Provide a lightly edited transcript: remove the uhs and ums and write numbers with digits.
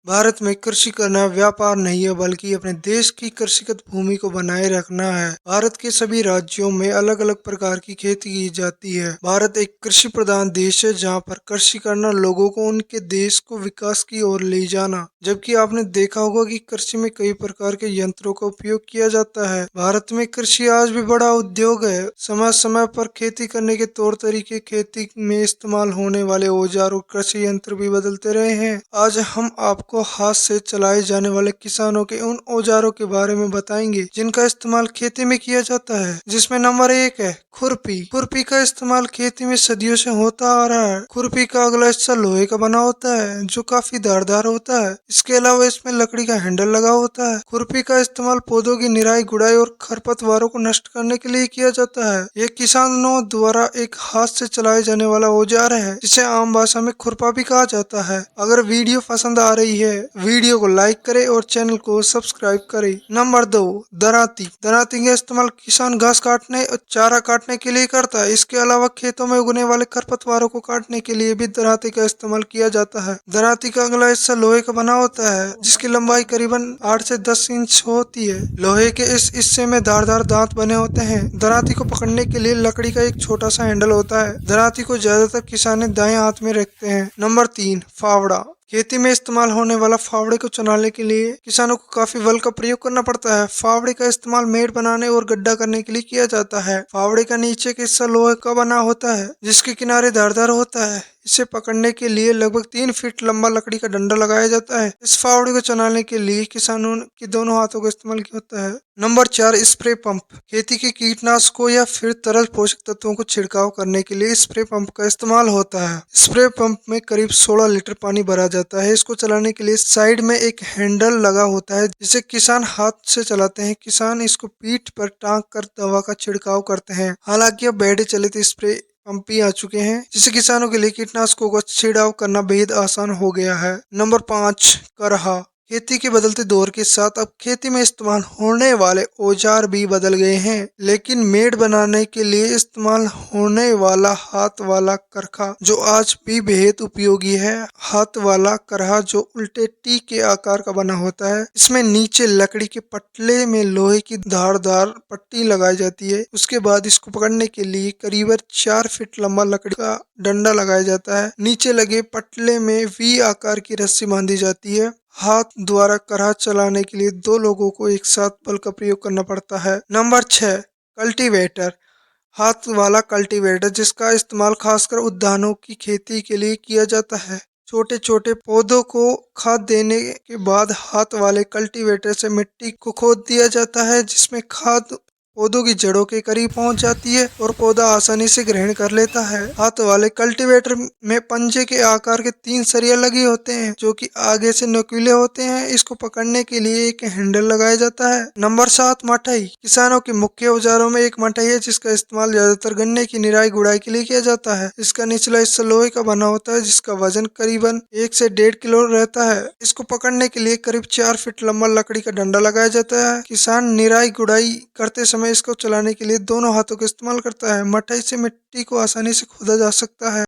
भारत में कृषि करना व्यापार नहीं है बल्कि अपने देश की कृषिगत भूमि को बनाए रखना है। भारत के सभी राज्यों में अलग अलग प्रकार की खेती की जाती है। भारत एक कृषि प्रधान देश है जहाँ पर कृषि करना लोगों को उनके देश को विकास की ओर ले जाना। जबकि आपने देखा होगा कि कृषि में कई प्रकार के यंत्रों का उपयोग किया जाता है। भारत में कृषि आज भी बड़ा उद्योग है। समय समय पर खेती करने के तौर तरीके, खेती में इस्तेमाल होने वाले औजार और कृषि यंत्र भी बदलते रहे हैं। आज हम आपको हाथ से चलाए जाने वाले किसानों के उन औजारों के बारे में बताएंगे जिनका इस्तेमाल खेती में किया जाता है, जिसमें नंबर 1 है खुरपी। खुरपी का इस्तेमाल खेती में सदियों से होता आ रहा है। खुरपी का अगला हिस्सा लोहे का बना होता है जो काफी धारदार होता है। इसके अलावा इसमें लकड़ी का हैंडल लगा होता है। खुरपी का इस्तेमाल पौधों की निराई, गुड़ाई और खरपतवारों को नष्ट करने के लिए किया जाता है। यह किसानों द्वारा एक हाथ से चलाए जाने वाला औजार है जिसे आम भाषा में खुरपा भी कहा जाता है। अगर वीडियो पसंद आ रही है, वीडियो को लाइक करें और चैनल को सब्सक्राइब करें। नंबर 2, दरांती। दरांती का इस्तेमाल किसान घास काटने और चारा काटने के लिए करता है। इसके अलावा खेतों में उगने वाले खरपतवारों को काटने के लिए भी दरांती का इस्तेमाल किया जाता है। दरांती का अगला हिस्सा लोहे का बना होता है जिसकी लंबाई करीबन 8 से 10 इंच होती है। लोहे के इस हिस्से में धारदार दांत बने होते हैं। दरांती को पकड़ने के लिए लकड़ी का एक छोटा सा हैंडल होता है। दरांती को ज्यादातर किसान दाएं हाथ में रखते हैं। नंबर 3, फावड़ा। खेती में इस्तेमाल होने वाला फावड़े को चलाने के लिए किसानों को काफी बल का प्रयोग करना पड़ता है। फावड़े का इस्तेमाल मेड़ बनाने और गड्ढा करने के लिए किया जाता है। फावड़े का नीचे का हिस्सा लोहे का बना होता है जिसके किनारे धारदार होता है। इसे पकड़ने के लिए लगभग 3 फीट लंबा लकड़ी का डंडा लगाया जाता है। इस फावड़े को चलाने के लिए किसानों के दोनों हाथों का इस्तेमाल किया होता है। Number 4, spray pump. खेती के कीटनाशकों या फिर तरल पोषक तत्वों को छिड़काव करने के लिए स्प्रे पंप का इस्तेमाल होता है। स्प्रे पंप में करीब 16 लीटर पानी भरा जाता है। इसको चलाने के लिए साइड में एक हैंडल लगा होता है जिसे किसान हाथ से चलाते हैं। किसान इसको पीठ पर टांग कर दवा का छिड़काव करते हैं। हालांकि अब बेड़े चलित स्प्रे पंप भी आ चुके हैं जिससे किसानों के लिए कीटनाशकों का छिड़काव करना बेहद आसान हो गया है। नंबर 5, करहा। खेती के बदलते दौर के साथ अब खेती में इस्तेमाल होने वाले औजार भी बदल गए हैं, लेकिन मेड़ बनाने के लिए इस्तेमाल होने वाला हाथ वाला करखा जो आज भी बेहद उपयोगी है। हाथ वाला करहा जो उल्टे टी के आकार का बना होता है। इसमें नीचे लकड़ी के पटले में लोहे की धारदार पट्टी लगाई जाती है। उसके बाद इसको पकड़ने के लिए करीबन 4 फीट लंबा लकड़ी का डंडा लगाया जाता है। नीचे लगे पटले में वी आकार की रस्सी बांधी जाती है। हाथ द्वारा करहा चलाने के लिए 2 लोगों को एक साथ बल का प्रयोग करना पड़ता है। Number 6, cultivator. हाथ वाला कल्टीवेटर जिसका इस्तेमाल खासकर उद्यानों की खेती के लिए किया जाता है। छोटे छोटे पौधों को खाद देने के बाद हाथ वाले कल्टीवेटर से मिट्टी को खोद दिया जाता है जिसमें खाद पौधों की जड़ों के करीब पहुंच जाती है और पौधा आसानी से ग्रहण कर लेता है। हाथ वाले कल्टीवेटर में पंजे के आकार के 3 सरिया लगे होते हैं जो कि आगे से नुकीले होते हैं। इसको पकड़ने के लिए एक हैंडल लगाया जाता है। नंबर 7, मठाई। किसानों के मुख्य औजारों में एक मठाई है जिसका इस्तेमाल ज्यादातर गन्ने की निराई गुड़ाई के लिए किया जाता है। इसका निचला हिस्सा लोहे का बना होता है जिसका वजन करीबन 1 से 1.5 किलो रहता है। इसको पकड़ने के लिए करीब 4 फीट लंबा लकड़ी का डंडा लगाया जाता है। किसान निराई गुड़ाई करते समय इसको चलाने के लिए दोनों हाथों का इस्तेमाल करता है। मठाई से मिट्टी को आसानी से खोदा जा सकता है।